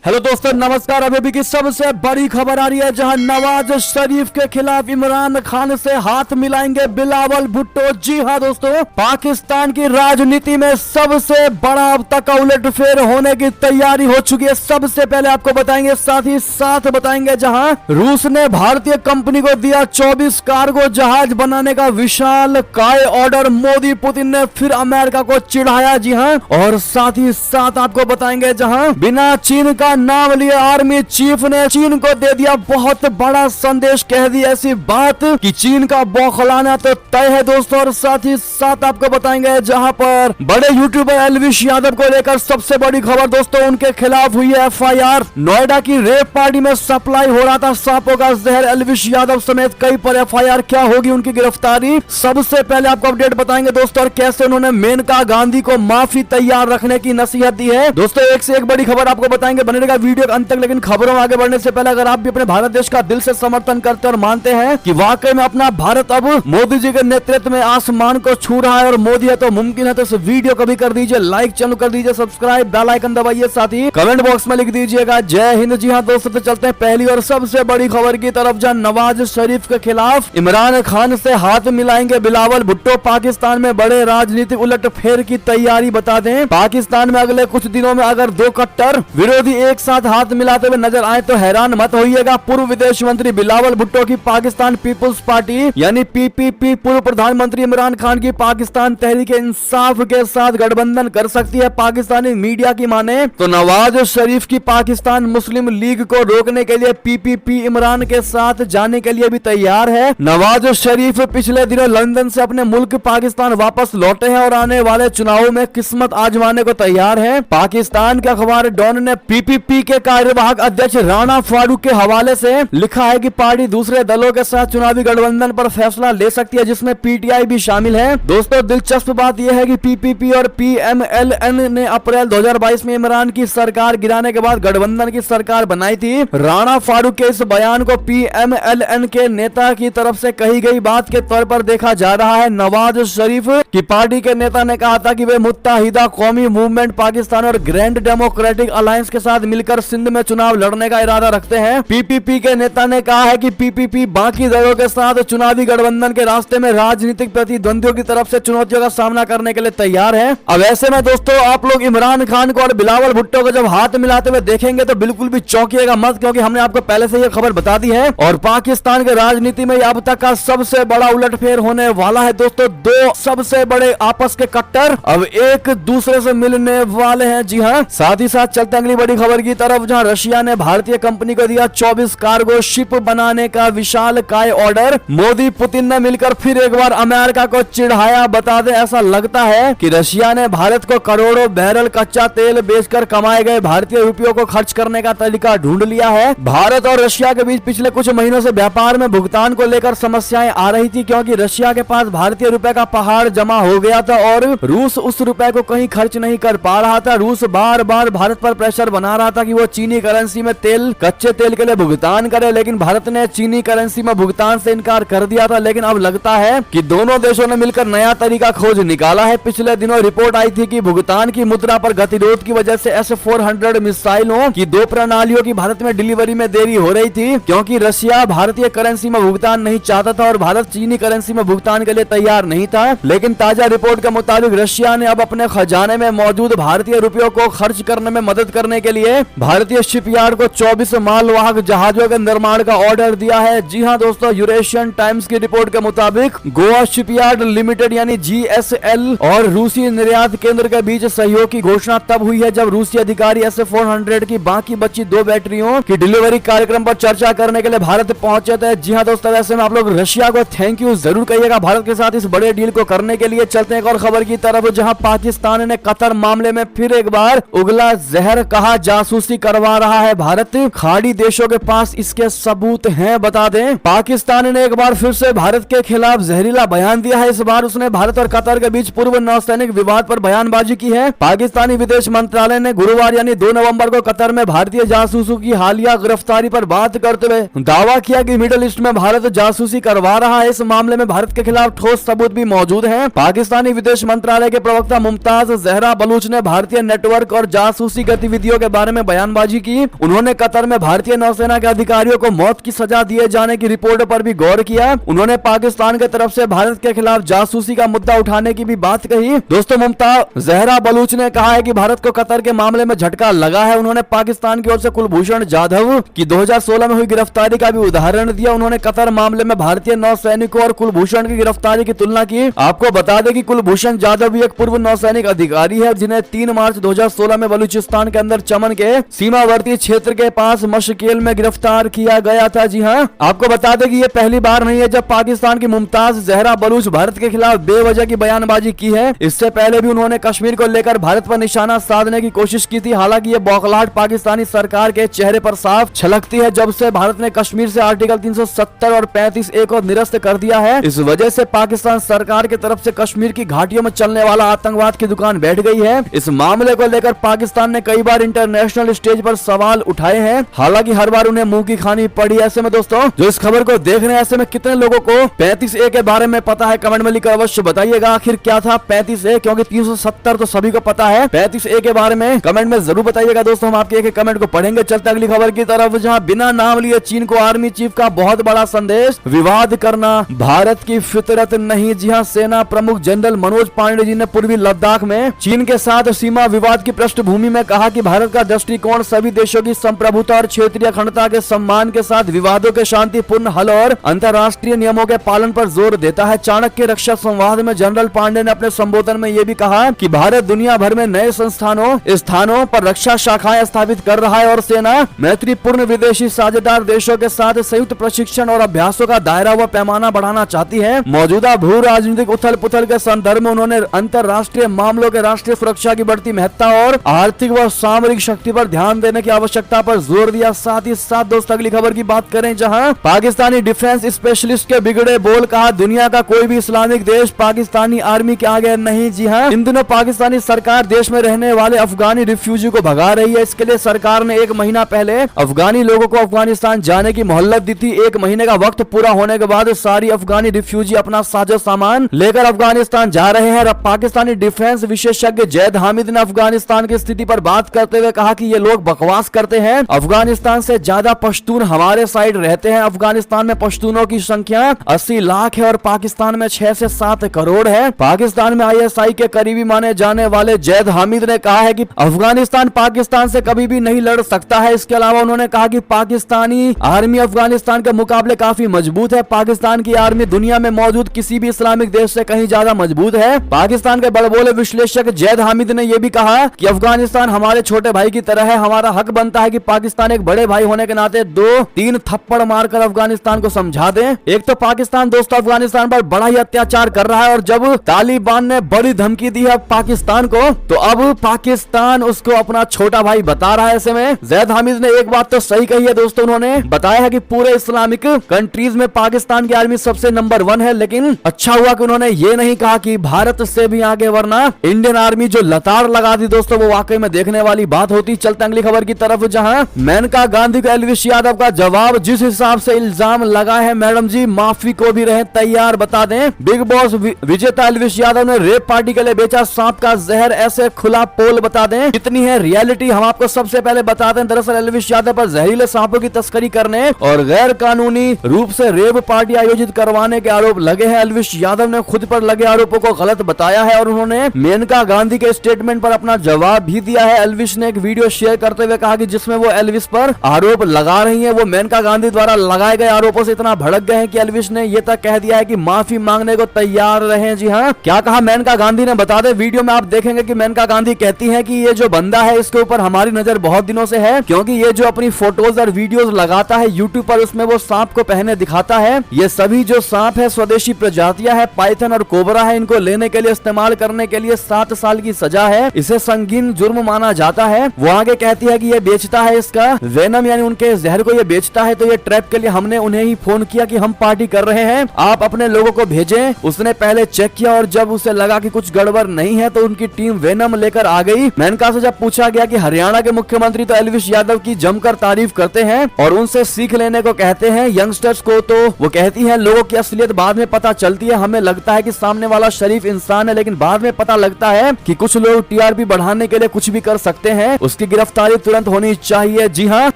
Hello दोस्तों, नमस्कार। अभी की सबसे बड़ी खबर आ रही है, जहां नवाज शरीफ के खिलाफ इमरान खान से हाथ मिलाएंगे बिलावल भुट्टो। जी हां दोस्तों, पाकिस्तान की राजनीति में सबसे बड़ा अब तक का उलटफेर होने की तैयारी हो चुकी है। सबसे पहले आपको बताएंगे, साथ ही साथ बताएंगे, जहां रूस ने भारतीय कंपनी को दिया 24 कार्गो जहाज बनाने का विशाल काय ऑर्डर। मोदी पुतिन ने फिर अमेरिका को चिढ़ाया। जी हां, और साथ ही साथ आपको बताएंगे, जहां बिना चीन का नाम लिए आर्मी चीफ ने चीन को दे दिया बहुत बड़ा संदेश, कह दी ऐसी बात कि चीन का बौखलाना तो तय है दोस्तों। और साथ ही साथ आपको बताएंगे, जहां पर बड़े यूट्यूबर एलविश यादव को लेकर सबसे बड़ी खबर दोस्तों, उनके खिलाफ हुई है एफआईआर। नोएडा की रेप पार्टी में सप्लाई हो रहा था सांपों का जहर, एलविश यादव समेत कई पर एफआईआर। क्या होगी उनकी गिरफ्तारी? सबसे पहले आपको अपडेट बताएंगे दोस्तों, और कैसे उन्होंने मेनका गांधी को माफी तैयार रखने की नसीहत दी है दोस्तों। एक से एक बड़ी खबर आपको बताएंगे, बने रहेगा वीडियो अंत तक। लेकिन खबरों में आगे बढ़ने से पहले, अगर आप भी अपने भारत देश का दिल से समर्थन करते और मानते हैं कि वाकई में अपना भारत अब मोदी जी के नेतृत्व में आसमान को छू रहा है और मोदी है तो मुमकिन है, तो इस वीडियो को भी कर दीजिए लाइक, चैनल कर दीजिए सब्सक्राइब, बेल आइकन दबाइए, साथ ही कमेंट बॉक्स में लिख दीजिएगा जय हिंद। जी हां दोस्तों, तो चलते हैं पहली और सबसे बड़ी खबर की तरफ, जहां नवाज शरीफ के खिलाफ इमरान खान से हाथ मिलाएंगे बिलावल भुट्टो। पाकिस्तान में बड़े राजनीतिक उलटफेर की तैयारी। बता दें, पाकिस्तान में अगले कुछ दिनों में अगर दो कट्टर विरोधी एक साथ हाथ मिलाते हुए नजर आए तो हैरान मत होइएगा। पूर्व विदेश मंत्री बिलावल भुट्टो की पाकिस्तान पीपुल्स पार्टी यानी पीपीपी, पूर्व प्रधानमंत्री इमरान खान की पाकिस्तान तहरीक इंसाफ के साथ गठबंधन कर सकती है। पाकिस्तानी मीडिया की माने तो नवाज शरीफ की पाकिस्तान मुस्लिम लीग को रोकने के लिए पीपीपी इमरान के साथ जाने के लिए भी तैयार है। नवाज शरीफ पिछले दिनों लंदन से अपने मुल्क पाकिस्तान वापस लौटे हैं और आने वाले चुनावों में किस्मत आजमाने को तैयार है। पाकिस्तान के अखबार डॉन ने पीपीपी के कार्यवाहक अध्यक्ष राणा फारूक के हवाले से लिखा है कि पार्टी दूसरे दलों के साथ चुनावी गठबंधन पर फैसला ले सकती है, जिसमें पीटीआई भी शामिल है। दोस्तों, दिलचस्प बात यह है कि पीपीपी और पीएमएलएन ने अप्रैल 2022 में इमरान की सरकार गिराने के बाद गठबंधन की सरकार बनाई थी। राणा फारूक के इस बयान को पीएमएलएन के नेता की तरफ से कही गई बात के तौर पर देखा जा रहा है। नवाज शरीफ की पार्टी के नेता ने कहा था कि वे मुत्तहिदा कौमी मूवमेंट पाकिस्तान और ग्रैंड डेमोक्रेटिक अलायंस के साथ मिलकर सिंध में चुनाव लड़ने का इरादा रखते हैं। पीपीपी के नेता ने कहा है कि पीपीपी बाकी दलों के साथ चुनावी गठबंधन के रास्ते में राजनीतिक प्रतिद्वंदियों की तरफ से चुनौतियों का सामना करने के लिए तैयार है। अब ऐसे में दोस्तों, आप लोग इमरान खान को और बिलावल भुट्टो को जब हाथ मिलाते हुए देखेंगे तो बिल्कुल भी चौंकिएगा मत, क्योंकि हमने आपको पहले से यह खबर बता दी है। और पाकिस्तान के राजनीति में अब तक का सबसे बड़ा उलटफेर होने वाला है दोस्तों। दो सबसे बड़े आपस के कट्टर अब एक दूसरे से मिलने वाले हैं। जी हाँ, साथ ही साथ चलते अगली बड़ी खबर की तरफ, जहां रशिया ने भारतीय कंपनी को दिया 24 कार्गो शिप बनाने का विशाल काय ऑर्डर। मोदी पुतिन ने मिलकर फिर एक बार अमेरिका को चिढ़ाया। बता दें, ऐसा लगता है कि रशिया ने भारत को करोड़ों बैरल कच्चा तेल बेचकर कमाए गए भारतीय रुपयों को खर्च करने का तरीका ढूंढ लिया है। भारत और रशिया के बीच पिछले कुछ महीनों से व्यापार में भुगतान को लेकर समस्याएं आ रही थी, क्योंकि रशिया के पास भारतीय रुपए का पहाड़ जमा हो गया था और रूस उस रुपए को कहीं खर्च नहीं कर पा रहा था। रूस बार बार भारत पर प्रेशर बना रहा था कि वो चीनी करेंसी में कच्चे तेल के लिए भुगतान करे, लेकिन भारत ने चीनी करेंसी में भुगतान से इनकार कर दिया था। लेकिन अब लगता है कि दोनों देशों ने मिलकर नया तरीका खोज निकाला है। पिछले दिनों रिपोर्ट आई थी कि भुगतान की मुद्रा पर गतिरोध की वजह से S-400 मिसाइलों की दो प्रणालियों की भारत में डिलीवरी में देरी हो रही थी, क्योंकि रशिया भारतीय करेंसी में भुगतान नहीं चाहता था और भारत चीनी करेंसी में भुगतान के लिए तैयार नहीं था। लेकिन ताजा रिपोर्ट के मुताबिक रशिया ने अब अपने खजाने में मौजूद भारतीय रुपयों को खर्च करने में मदद करने के लिए भारतीय शिपयार्ड को 24 मालवाहक जहाजों के निर्माण का ऑर्डर दिया है। जी हां दोस्तों, यूरेशियन टाइम्स की रिपोर्ट के मुताबिक गोवा शिपयार्ड लिमिटेड यानी GSL और रूसी निर्यात केंद्र के बीच सहयोग की घोषणा तब हुई है जब रूसी अधिकारी S-400 की बाकी बची दो बैटरियों की डिलीवरी कार्यक्रम पर चर्चा करने के लिए भारत पहुंचे थे। जी हां दोस्तों, वैसे में आप लोग रशिया को थैंक यू जरूर कहिएगा भारत के साथ इस बड़े डील को करने के लिए। चलते हैं एक और खबर की तरफ, जहां पाकिस्तान ने कतर मामले में फिर एक बार उगला जहर कहा जासूसी करवा रहा है भारत। खाड़ी देशों के पास इसके सबूत हैं। बता दें, पाकिस्तान ने एक बार फिर से भारत के खिलाफ जहरीला बयान दिया है। इस बार उसने भारत और कतर के बीच पूर्व नौसैनिक विवाद पर बयानबाजी की है। पाकिस्तानी विदेश मंत्रालय ने गुरुवार यानी 2 नवंबर को कतर में भारतीय जासूसों की हालिया गिरफ्तारी पर बात करते हुए दावा किया कि मिडिल ईस्ट में भारत जासूसी करवा रहा है। इस मामले में भारत के खिलाफ ठोस सबूत भी मौजूद हैं। पाकिस्तानी विदेश मंत्रालय के प्रवक्ता मुमताज जहरा बलूच ने भारतीय नेटवर्क और जासूसी गतिविधियों के बारे में में बयानबाजी की। उन्होंने कतर में भारतीय नौसेना के अधिकारियों को मौत की सजा दिए जाने की रिपोर्ट पर भी गौर किया। उन्होंने पाकिस्तान की तरफ से भारत के खिलाफ जासूसी का मुद्दा उठाने की भी बात कही। दोस्तों, मुमताज जहरा बलूच ने कहा है कि भारत को कतर के मामले में झटका लगा है। उन्होंने पाकिस्तान की ओर से कुलभूषण जाधव की 2016 में हुई गिरफ्तारी का भी उदाहरण दिया। उन्होंने कतर मामले में भारतीय नौसैनिकों और कुलभूषण की गिरफ्तारी की तुलना की। आपको बता दें कि कुलभूषण जाधव भी एक पूर्व नौसैनिक अधिकारी है, जिन्हें 3 मार्च 2016 में बलूचिस्तान के अंदर चमन के सीमावर्ती क्षेत्र के पास मशकेल में गिरफ्तार किया गया था। जी हाँ, आपको बता दें कि ये पहली बार नहीं है जब पाकिस्तान की मुमताज जहरा बलूच भारत के खिलाफ बेवजह की बयानबाजी की है। इससे पहले भी उन्होंने कश्मीर को लेकर भारत पर निशाना साधने की कोशिश की थी। हालांकि ये बौखलाहट पाकिस्तानी सरकार के चेहरे पर साफ छलकती है जब से भारत ने कश्मीर से आर्टिकल 370 और 35A को निरस्त कर दिया है। इस वजह से पाकिस्तान सरकार की तरफ से कश्मीर की घाटियों में चलने वाला आतंकवाद की दुकान बैठ गई है। इस मामले को लेकर पाकिस्तान ने कई बार इंटरनेशनल स्टेज पर सवाल उठाए हैं, हालांकि हर बार उन्हें मुंह की खानी पड़ी। ऐसे में दोस्तों, जो इस खबर को देख रहे हैं, ऐसे में कितने लोगों को 35A के बारे में पता है? कमेंट में लिखकर अवश्य बताइएगा आखिर क्या था 35A, क्योंकि 370 तो सभी को पता है। 35A के बारे में कमेंट में जरूर बताइएगा। दोस्तों, हम आपके एक कमेंट को पढ़ेंगे। चलते अगली खबर की तरफ, जहां बिना नाम लिए चीन को आर्मी चीफ का बहुत बड़ा संदेश, विवाद करना भारत की फितरत नहीं। जी हां, सेना प्रमुख जनरल मनोज पांडे जी ने पूर्वी लद्दाख में चीन के साथ सीमा विवाद की पृष्ठभूमि में कहा कि भारत का दृष्टिकोण सभी देशों की संप्रभुता और क्षेत्रीय अखंडता के सम्मान के साथ विवादों के शांतिपूर्ण हल और अंतर्राष्ट्रीय नियमों के पालन पर जोर देता है। चाणक्य रक्षा संवाद में जनरल पांडे ने अपने संबोधन में यह भी कहा कि भारत दुनिया भर में नए स्थानों पर रक्षा शाखाएं स्थापित कर रहा है और सेना मैत्रीपूर्ण विदेशी साझेदार देशों के साथ संयुक्त प्रशिक्षण और अभ्यासों का दायरा व पैमाना बढ़ाना चाहती है। मौजूदा भू राजनीतिक उथल पुथल के संदर्भ में उन्होंने अंतर्राष्ट्रीय मामलों के राष्ट्रीय सुरक्षा की बढ़ती महत्ता और आर्थिक व सामरिक शक्ति पर ध्यान देने की आवश्यकता पर जोर दिया। साथ ही साथ दोस्तों, अगली खबर की बात करें, जहां पाकिस्तानी डिफेंस स्पेशलिस्ट के बिगड़े बोल, कहा दुनिया का कोई भी इस्लामिक देश पाकिस्तानी आर्मी के आगे नहीं। जी हाँ, इन दिनों पाकिस्तानी सरकार देश में रहने वाले अफगानी रिफ्यूजी को भगा रही है। इसके लिए सरकार ने 1 महीना पहले अफगानी लोगों को अफगानिस्तान जाने की मोहलत दी थी। 1 महीने का वक्त पूरा होने के बाद सारी अफगानी रिफ्यूजी अपना साजो सामान लेकर अफगानिस्तान जा रहे हैं। पाकिस्तानी डिफेंस विशेषज्ञ जैद हामिद ने अफगानिस्तान की स्थिति पर बात करते हुए कहा कि ये लोग बकवास करते हैं। अफगानिस्तान से ज्यादा पश्तून हमारे साइड रहते हैं। अफगानिस्तान में पश्तूनों की संख्या 80 लाख है और पाकिस्तान में 6 से 7 करोड़ है। पाकिस्तान में ISI के करीबी माने जाने वाले जैद हामिद ने कहा है कि अफगानिस्तान पाकिस्तान से कभी भी नहीं लड़ सकता है। इसके अलावा उन्होंने कहा कि पाकिस्तानी आर्मी अफगानिस्तान के मुकाबले काफी मजबूत है। पाकिस्तान की आर्मी दुनिया में मौजूद किसी भी इस्लामिक देश से कहीं ज्यादा मजबूत है। पाकिस्तान के बड़बोले विश्लेषक जैद हामिद ने यह भी कहा कि अफगानिस्तान हमारे छोटे भाई की तरह है। हमारा हक बनता है कि पाकिस्तान एक बड़े भाई होने के नाते 2-3 थप्पड़ मारकर अफगानिस्तान को समझा दे। एक तो पाकिस्तान दोस्तों अफगानिस्तान पर बड़ा ही अत्याचार कर रहा है और जब तालिबान ने बड़ी धमकी दी है पाकिस्तान को, तो अब पाकिस्तान उसको अपना छोटा भाई बता रहा है। ऐसे में जैद हामिद ने एक बात तो सही कही है दोस्तों, उन्होंने बताया है कि पूरे इस्लामिक कंट्रीज में पाकिस्तान की आर्मी सबसे नंबर 1 है। लेकिन अच्छा हुआ कि उन्होंने ये नहीं कहा कि भारत से भी आगे, वरना इंडियन आर्मी जो लताड़ लगा दी दोस्तों, वो वाकई में देखने वाली बात होती। चलते अगली खबर की तरफ, जहां मेनका गांधी को एलविश यादव का जवाब, जिस हिसाब से इल्जाम लगा है मैडम जी माफी को भी रहे तैयार। बता दें, बिग बॉस विजेता एलविश यादव ने रेप पार्टी के लिए बेचा सांप का जहर, ऐसे खुला पोल। बता दें कितनी है रियलिटी, हम आपको सबसे पहले बता दें। दरअसल एलविश यादव पर जहरीले सांपों की तस्करी करने और गैर कानूनी रूप से रेप पार्टी आयोजित करवाने के आरोप लगे हैं। एलविश यादव ने खुद पर लगे आरोपों को गलत बताया है और उन्होंने मेनका गांधी के स्टेटमेंट पर अपना जवाब भी दिया है। एलविश ने एक वीडियो शेयर करते हुए कहा कि जिसमें वो एलविश पर आरोप लगा रही है, वो मेनका गांधी द्वारा लगाए गए आरोपों से इतना भड़क गए हैं कि एलविश ने ये तक कह दिया है कि माफी मांगने को तैयार रहे। जी हाँ, क्या कहा मेनका गांधी ने, बता दे। वीडियो में आप देखेंगे कि मेनका गांधी कहती है कि ये जो बंदा है इसके ऊपर हमारी नजर बहुत दिनों से है, क्योंकि ये जो अपनी फोटोज और वीडियोस लगाता है यूट्यूब पर, उसमें वो सांप को पहने दिखाता है। ये सभी जो सांप है स्वदेशी प्रजातियां है, पाइथन और कोबरा है। इनको लेने के लिए, इस्तेमाल करने के लिए 7 साल की सजा है। इसे संगीन जुर्म माना जाता है। वो आगे कहती है कि ये बेचता है इसका वेनम, यानी उनके जहर को ये बेचता है। तो ये ट्रैप के लिए हमने उन्हें ही फोन किया कि हम पार्टी कर रहे हैं, आप अपने लोगों को भेजें। उसने पहले चेक किया और जब उसे लगा कि कुछ गड़बड़ नहीं है तो उनकी टीम वेनम लेकर आ गई। मेनका से जब पूछा गया कि हरियाणा के मुख्यमंत्री तो एलविश यादव की जमकर तारीफ करते हैं और उनसे सीख लेने को कहते हैं यंगस्टर्स को, तो वो कहती है लोगों की असलियत बाद में पता चलती है। हमें लगता है कि सामने वाला शरीफ इंसान है, लेकिन बाद में पता लगता है कि कुछ लोग टीआरपी बढ़ाने के लिए कुछ भी कर सकते हैं। उसके इसकी गिरफ्तारी तुरंत होनी चाहिए। जी हाँ,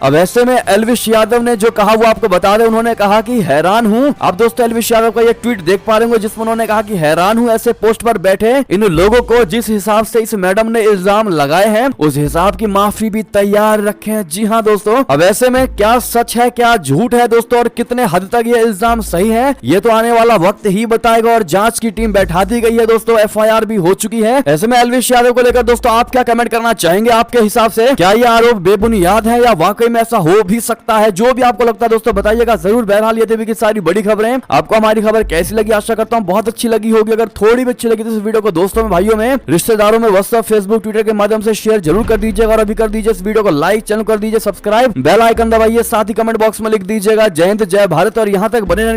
अब ऐसे में एल्विश यादव ने जो कहा वो आपको बता दें। उन्होंने कहा कि हैरान हूँ। आप दोस्तों एल्विश यादव का ये ट्वीट देख पा रहे होंगे जिसमें उन्होंने कहा कि हैरान हूँ ऐसे पोस्ट पर बैठे इन लोगों को, जिस हिसाब से इस मैडम ने इल्जाम लगाए हैं उस हिसाब की माफी भी तैयार रखें। जी हाँ दोस्तों, अब ऐसे में क्या सच है क्या झूठ है दोस्तों, और कितने हद तक ये इल्जाम सही है, ये तो आने वाला वक्त ही बताएगा। और जांच की टीम बैठा दी गई है दोस्तों, एफआईआर भी हो चुकी है। ऐसे में एल्विश यादव को लेकर दोस्तों आप क्या कमेंट करना चाहेंगे? आपके हिसाब से क्या ये आरोप बेबुनियाद है या वाकई में ऐसा हो भी सकता है? जो भी आपको लगता है दोस्तों बताइएगा जरूर। बहरहाल ये थे की सारी बड़ी खबरें। आपको हमारी खबर कैसी लगी? आशा करता हूँ बहुत अच्छी लगी होगी। अगर थोड़ी भी अच्छी लगी तो इस वीडियो को दोस्तों में, भाइयों में, रिश्तेदारों में, व्हाट्सएप, फेसबुक, ट्विटर के माध्यम से शेयर जरूर कर दीजिएगा। और अभी कर दीजिए इस वीडियो को लाइक, चैनल कर दीजिए सब्सक्राइब, बेल आइकन दबाइए, साथ ही कमेंट बॉक्स में लिख दीजिएगा जय हिंद जय भारत। और यहाँ तक बने रहने के लिए